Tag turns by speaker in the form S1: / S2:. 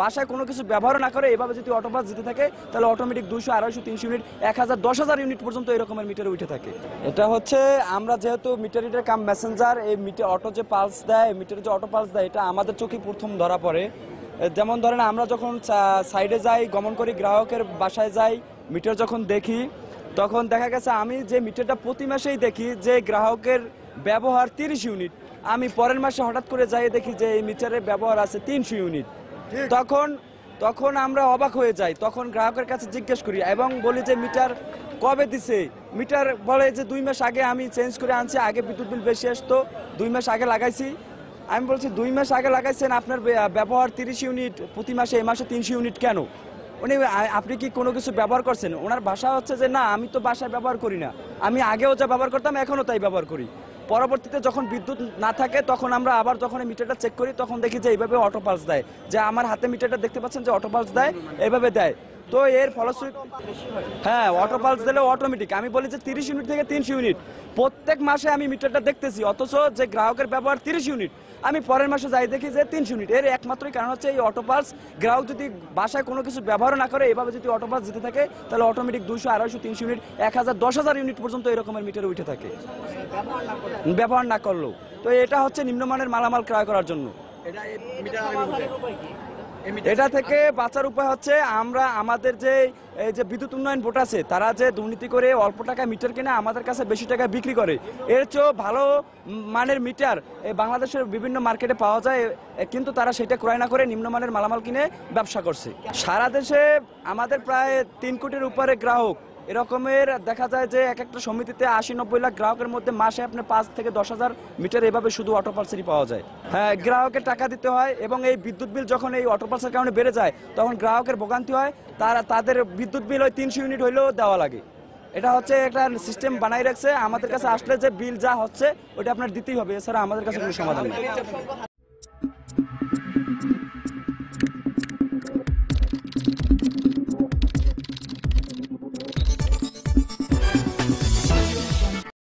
S1: বাসায় কোনো কিছু ব্যবহার না করে এভাবে যদি অটোপাস দিতে থাকে তাহলে অটোমেটিক 200, 250, 300 ইউনিট, 1000, 10,000 ইউনিট পর্যন্ত এরকমের মিটারে উঠে থাকে। এটা হচ্ছে আমরা যেহেতু মিটার রিডার কাম মেসেঞ্জার, এই মিটার অটো যে পালস দেয়, মিটারে যে অটো পালস দেয়, এটা আমাদের চোখে প্রথম ধরা পড়ে। যেমন ধরেন আমরা যখন সাইডে যাই, গমন করি, গ্রাহকের বাসায় যাই, মিটার যখন দেখি, তখন দেখা গেছে আমি যে মিটারটা প্রতি মাসেই দেখি যে গ্রাহকের ব্যবহার 30 ইউনিট, আমি পরের মাসে হঠাৎ করে যাই দেখি যে এই মিটারের ব্যবহার আছে 300 ইউনিট। তখন আমরা অবাক হয়ে যাই। তখন গ্রাহকের কাছে জিজ্ঞেস করি এবং বলি যে মিটার কবে দিছে। মিটার বলে যে 2 মাস আগে আমি চেঞ্জ করে আনছি, আগে বিদ্যুৎ বিল বেশি আসতো, 2 মাস আগে লাগাইছি। আমি বলছি 2 মাস আগে লাগাইছেন, আপনার ব্যবহার 30 ইউনিট প্রতি মাসে, এই মাসে 300 ইউনিট কেন? উনি আপনি কি কোনো কিছু ব্যবহার করছেন? ওনার ভাষা হচ্ছে যে না, আমি তো বাসায় ব্যবহার করি না, আমি আগেও যা ব্যবহার করতাম এখনও তাই ব্যবহার করি। পরবর্তীতে যখন বিদ্যুৎ না থাকে তখন আমরা আবার যখন মিটারটা চেক করি তখন দেখি যে এইভাবে অটো পালস দেয়, যে আমার হাতে মিটারটা দেখতে পাচ্ছেন যে অটো পালস দেয়, এইভাবে দেয়। তো এর ফলশ্রুতি হ্যাঁ, অটো পালস দিলে অটোমেটিক। আমি বলি যে 30 ইউনিট থেকে 300 ইউনিট প্রত্যেক মাসে আমি মিটারটা দেখতেছি, অথচ যে গ্রাহকের ব্যবহার 30 ইউনিট, আমি পরের মাসে যাই দেখি যে 300 ইউনিট। এর একমাত্রই কারণ হচ্ছে এই অটো পালস। গ্রাহক যদি বাসায় কোনো কিছু ব্যবহার না করে এভাবে যদি অটো পালস দিতে থাকে তাহলে অটোমেটিক 200, 250, 300 ইউনিট, 1000, 10,000 ইউনিট পর্যন্ত এরকমের মিটারে উঠে থাকে ব্যবহার না করলেও। তো এটা হচ্ছে নিম্নমানের মালামাল ক্রয় করার জন্য। এটা থেকে বাঁচার উপায় হচ্ছে আমরা আমাদের যে এই যে বিদ্যুৎ উন্নয়ন বোর্ড আছে, তারা যে দুর্নীতি করে অল্প টাকা মিটার কিনে আমাদের কাছে বেশি টাকা বিক্রি করে, এর চেয়েও ভালো মানের মিটার বাংলাদেশের বিভিন্ন মার্কেটে পাওয়া যায়, কিন্তু তারা সেটা ক্রয় না করে নিম্নমানের মালামাল কিনে ব্যবসা করছে। সারা দেশে আমাদের প্রায় 3 কোটির উপরে গ্রাহক। এরকমের দেখা যায় যে এক একটা সমিতিতে 80-90 লাখ গ্রাহকের মধ্যে মাসে আপনার 5 থেকে 10,000 মিটার এভাবে শুধু অটো পালসেরই পাওয়া যায়। হ্যাঁ, গ্রাহকের টাকা দিতে হয় এবং এই বিদ্যুৎ বিল যখন এই অটো পালসের কারণে বেড়ে যায় তখন গ্রাহকের ভোগান্তি হয়। তাদের বিদ্যুৎ বিল ওই 300 ইউনিট হইলেও দেওয়া লাগে। এটা হচ্ছে একটা সিস্টেম বানাই রাখছে। আমাদের কাছে আসলে যে বিল যা হচ্ছে ওটা আপনার দিতেই হবে, এছাড়া আমাদের কাছে কোনো সমাধান নেই।